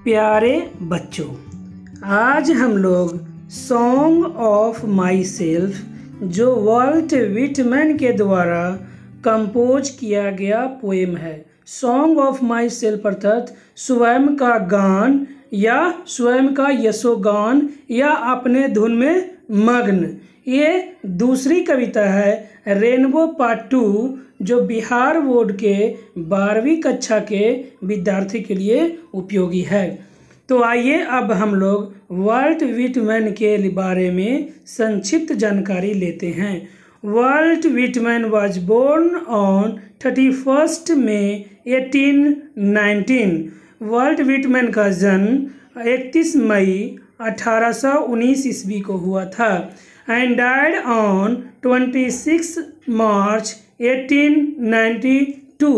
प्यारे बच्चों, आज हम लोग सॉन्ग ऑफ माई सेल्फ जो वाल्ट विटमैन के द्वारा कंपोज किया गया पोएम है। सॉन्ग ऑफ माई सेल्फ अर्थात स्वयं का गान या स्वयं का यशोगान या अपने धुन में मग्न। ये दूसरी कविता है रेनबो पार्ट 2 जो बिहार बोर्ड के 12वीं कक्षा के विद्यार्थी के लिए उपयोगी है। तो आइए अब हम लोग वाल्ट विटमैन के बारे में संक्षिप्त जानकारी लेते हैं। Walt Whitman was born on 31 May 1819। Walt Whitman का जन्म 31 मई 1819 ईस्वी को हुआ था एंड डाइड ऑन 26 मार्च 1892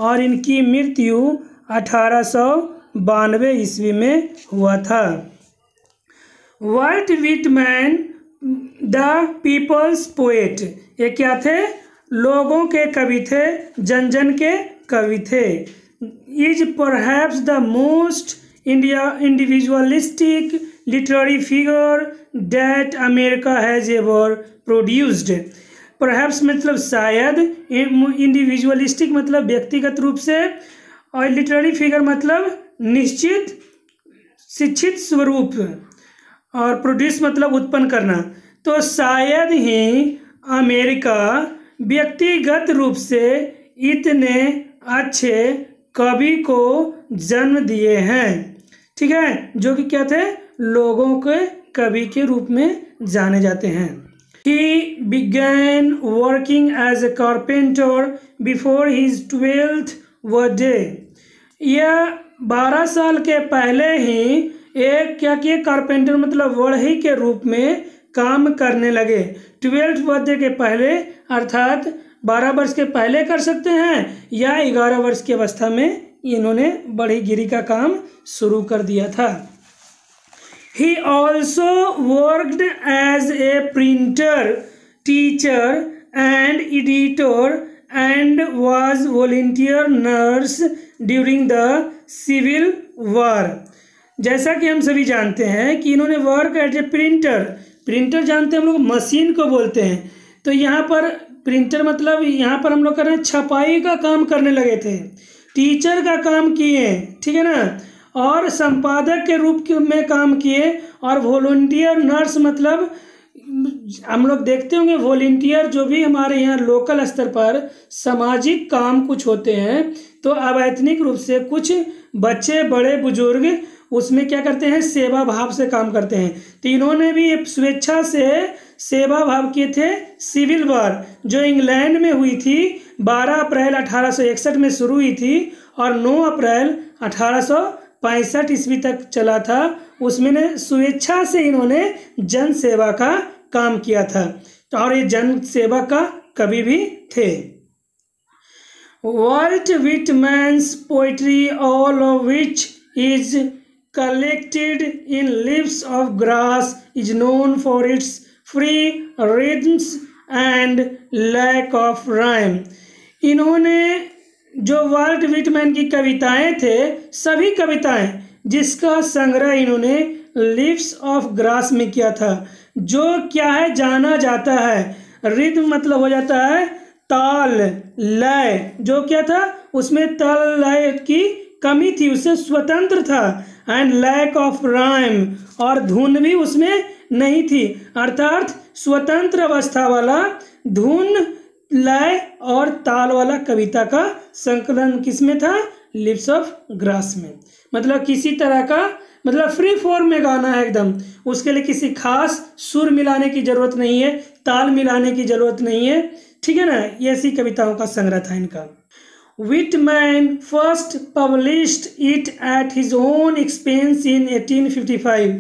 और इनकी मृत्यु 1892 ईस्वी में हुआ था। Walt Whitman the people's poet, ये क्या थे? लोगों के कवि थे, जन जन के कवि थे। Is perhaps the most individualistic literary figure that America has ever produced. Perhaps मतलब शायद, इंडिविजुअलिस्टिक मतलब व्यक्तिगत रूप से, और लिटरेरी फिगर मतलब निश्चित शिक्षित स्वरूप, और प्रोड्यूस मतलब उत्पन्न करना। तो शायद ही अमेरिका व्यक्तिगत रूप से इतने अच्छे कवि को जन्म दिए हैं, ठीक है, जो कि क्या थे? लोगों के कवि के रूप में जाने जाते हैं। He began working as a carpenter before his 12th birthday. यह 12 साल के पहले ही एक क्या किए? कारपेंटर मतलब बढ़ई के रूप में काम करने लगे। 12th बर्थडे के पहले अर्थात 12 वर्ष के पहले कर सकते हैं या 11 वर्ष की अवस्था में इन्होंने बढ़ईगिरी का काम शुरू कर दिया था। He also worked as a printer, teacher and editor and was volunteer nurse during the Civil War. जैसा कि हम सभी जानते हैं कि इन्होंने वर्क एज ए प्रिंटर जानते हैं हम लोग, मशीन को बोलते हैं। तो यहाँ पर प्रिंटर मतलब यहाँ पर हम लोग कर रहे हैं छपाई का काम करने लगे थे, टीचर का काम किए, ठीक है ना, और संपादक के रूप में काम किए, और वॉलंटियर नर्स मतलब हम लोग देखते होंगे वॉलंटियर जो भी हमारे यहाँ लोकल स्तर पर सामाजिक काम कुछ होते हैं, तो अवैतनिक रूप से कुछ बच्चे बड़े बुजुर्ग उसमें क्या करते हैं? सेवा भाव से काम करते हैं। तो इन्होंने भी स्वेच्छा से सेवा भाव किए थे। सिविल वॉर जो इंग्लैंड में हुई थी 12 अप्रैल 1861 में शुरू हुई थी और 9 अप्रैल 1865 ईस्वी तक चला था, उसमें ने स्वेच्छा से इन्होंने जन सेवा का काम किया था और ये जन सेवा का कवि भी थे। Walt Whitman's poetry all of which is collected in Leaves of Grass is known for its free rhythms and lack of rhyme. इन्होंने जो वाल्ट विटमैन की कविताएं थे, सभी कविताएं जिसका संग्रह इन्होंने लीव्स ऑफ ग्रास में किया था, जो क्या है? जाना जाता है। रिद्म मतलब हो जाता है ताल, लय, जो क्या था? उसमें ताल लय की कमी थी, उससे स्वतंत्र था। एंड लैक ऑफ राइम, और धुन भी उसमें नहीं थी, अर्थात स्वतंत्र अवस्था वाला धुन, लय और ताल वाला कविता का संकलन किसमें था? लिव्स ऑफ ग्रास में। मतलब किसी तरह का मतलब फ्री फॉर्म में गाना है एकदम, उसके लिए किसी खास सुर मिलाने की जरूरत नहीं है, ताल मिलाने की जरूरत नहीं है, ठीक है ना। ये ऐसी कविताओं का संग्रह था इनका। Whitman first published it at his own expense in 1855.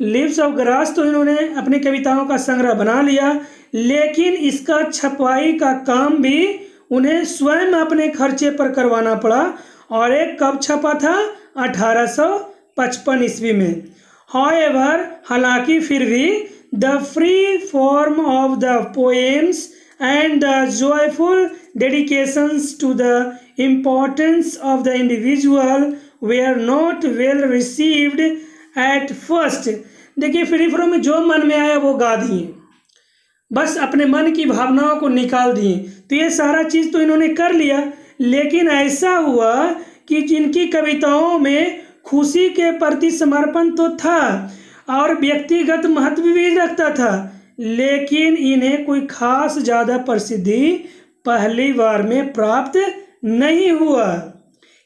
Leaves of Grass तो इन्होंने अपनी कविताओं का संग्रह बना लिया, लेकिन इसका छपाई का काम भी उन्हें स्वयं अपने खर्चे पर करवाना पड़ा, और एक कब छपा था? 1855 ईस्वी में। However, हालांकि फिर भी the free form of the poems and the joyful dedications to the importance of the individual were not well received at first। देखिए फ्री फ्लो में जो मन में आया वो गा दिए, बस अपने मन की भावनाओं को निकाल दिए। तो ये सारा चीज़ तो इन्होंने कर लिया, लेकिन ऐसा हुआ कि जिनकी कविताओं में खुशी के प्रति समर्पण तो था और व्यक्तिगत महत्व भी रखता था, लेकिन इन्हें कोई खास ज़्यादा प्रसिद्धि पहली बार में प्राप्त नहीं हुआ।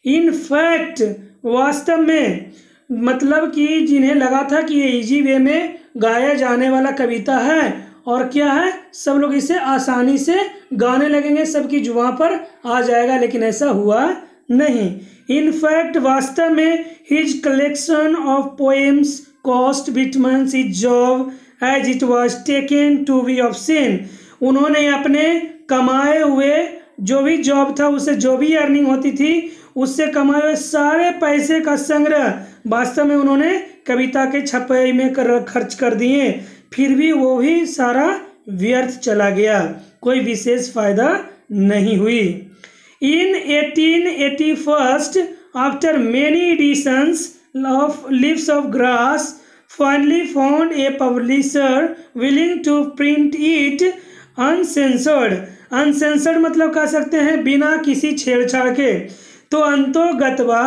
इन फैक्ट वास्तव में मतलब कि जिन्हें लगा था कि ये इजी वे में गाया जाने वाला कविता है और क्या है, सब लोग इसे आसानी से गाने लगेंगे, सबकी जुबान पर आ जाएगा, लेकिन ऐसा हुआ नहीं। इन फैक्ट वास्तव में his collection of poems cost Whitman his job as it was taken to be obscene. उन्होंने अपने कमाए हुए जो भी जॉब था, उससे जो भी अर्निंग होती थी, उससे कमाए हुए सारे पैसे का संग्रह वास्तव में उन्होंने कविता के छपाई में खर्च कर दिए, फिर भी वो भी सारा व्यर्थ चला गया, कोई विशेष फायदा नहीं हुई। In 1881, after many editions of Leaves of Grass finally found a publisher willing to print it uncensored। Uncensored मतलब कह सकते हैं बिना किसी छेड़छाड़ के। तो अंतोगत्वा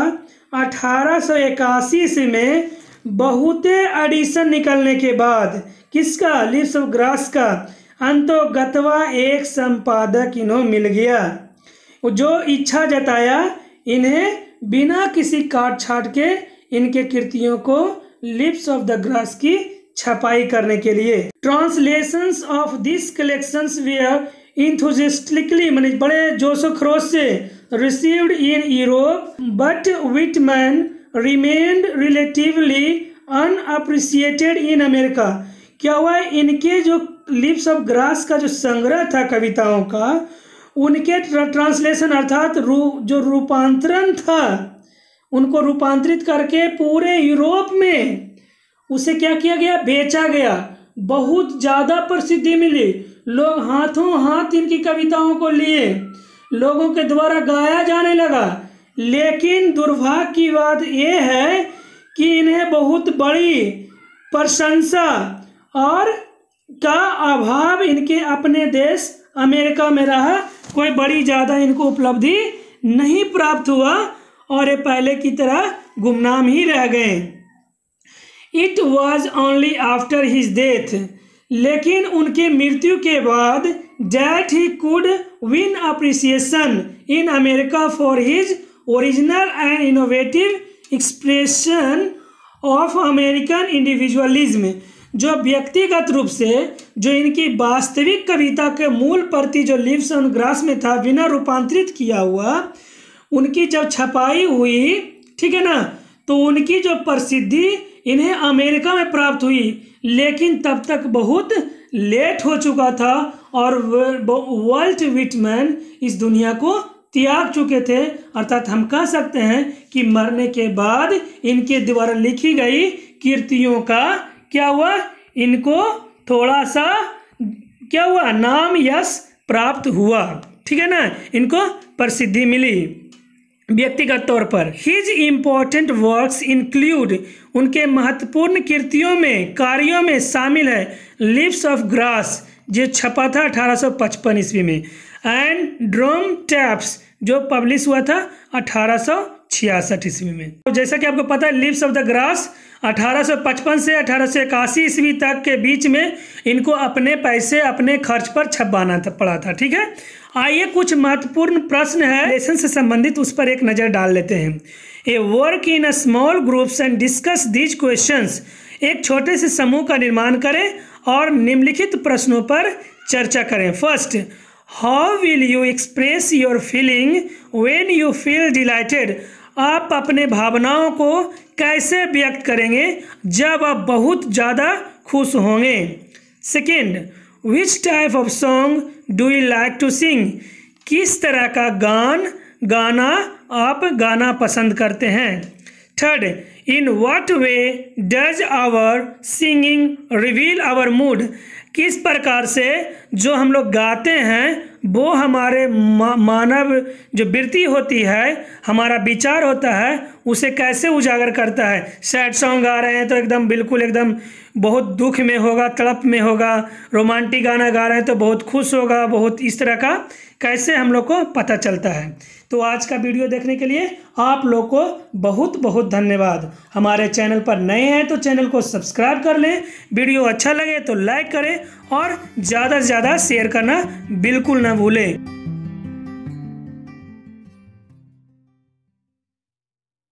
1881 ईस्वी में बहुते एडिशन निकलने के बाद किसका, लीव्स ऑफ ग्रास का, अंतोगत्वा एक संपादक इन्हें मिल गया जो इच्छा जताया इन्हें बिना किसी काट छाट के इनके कृतियों को लिप्स ऑफ द ग्रास की छपाई करने के लिए। Translations of this collections were enthusiastically माने बड़े जोशो खरोश से received in Europe, but Whitman remained relatively unappreciated in America. क्या हुआ, इनके जो लिप्स ऑफ ग्रास का जो संग्रह था कविताओं का, उनके ट्रांसलेशन अर्थात जो रूपांतरण था, उनको रूपांतरित करके पूरे यूरोप में उसे क्या किया गया, बेचा गया, बहुत ज़्यादा प्रसिद्धि मिली, लोग हाथों हाथ इनकी कविताओं को लिए, लोगों के द्वारा गाया जाने लगा। लेकिन दुर्भाग्य की बात यह है कि इन्हें बहुत बड़ी प्रशंसा और का अभाव इनके अपने देश अमेरिका में रहा, कोई बड़ी ज़्यादा इनको उपलब्धि नहीं प्राप्त हुआ और ये पहले की तरह गुमनाम ही रह गए। It was only after his death, लेकिन उनके मृत्यु के बाद that he could win appreciation in America for his original and innovative expression of American individualism. जो व्यक्तिगत रूप से जो इनकी वास्तविक कविता के मूल प्रति जो लिव्स ऑन ग्रास में था बिना रूपांतरित किया हुआ, उनकी जब छपाई हुई, ठीक है ना, तो उनकी जो प्रसिद्धि इन्हें अमेरिका में प्राप्त हुई, लेकिन तब तक बहुत लेट हो चुका था और वाल्ट विटमैन इस दुनिया को त्याग चुके थे। अर्थात हम कह सकते हैं कि मरने के बाद इनके द्वारा लिखी गई कृतियों का क्या हुआ, इनको थोड़ा सा क्या हुआ, नाम यश प्राप्त हुआ, ठीक है ना, इनको प्रसिद्धि मिली व्यक्तिगत तौर पर। हिज इम्पोर्टेंट वर्क्स इंक्लूड, उनके महत्वपूर्ण कृतियों में कार्यों में शामिल है लिव्स ऑफ ग्रास जो छपा था 1855 ईस्वी में, एंड ड्रम टैप्स जो पब्लिश हुआ था 1866 ईस्वी में। तो जैसा कि आपको पता है लिव्स ऑफ द ग्रास 1855 से 1881 ईस्वी तक के बीच में इनको अपने पैसे अपने खर्च पर छपवाना पड़ा था, ठीक है। आइए कुछ महत्वपूर्ण प्रश्न है लेसन से संबंधित, उस पर एक नज़र डाल लेते हैं। A work in a small groups and discuss these questions, एक छोटे से समूह का निर्माण करें और निम्नलिखित प्रश्नों पर चर्चा करें। First, how will you express your feeling when you feel dilated, आप अपने भावनाओं को कैसे व्यक्त करेंगे जब आप बहुत ज़्यादा खुश होंगे। Second, which type of song do you like to sing, किस तरह का गाना आप गाना पसंद करते हैं। Third, in what way does our singing reveal our mood, किस प्रकार से जो हम लोग गाते हैं वो हमारे मानव जो वृत्ति होती है, हमारा विचार होता है, उसे कैसे उजागर करता है। सैड सॉन्ग गा रहे हैं तो एकदम बिल्कुल एकदम बहुत दुख में होगा, तड़प में होगा। रोमांटिक गाना गा रहे हैं तो बहुत खुश होगा, बहुत इस तरह का कैसे हम लोग को पता चलता है। तो आज का वीडियो देखने के लिए आप लोग को बहुत बहुत धन्यवाद। हमारे चैनल पर नए हैं तो चैनल को सब्सक्राइब कर लें, वीडियो अच्छा लगे तो लाइक करें और ज़्यादा से ज़्यादा शेयर करना बिल्कुल ना भूलें।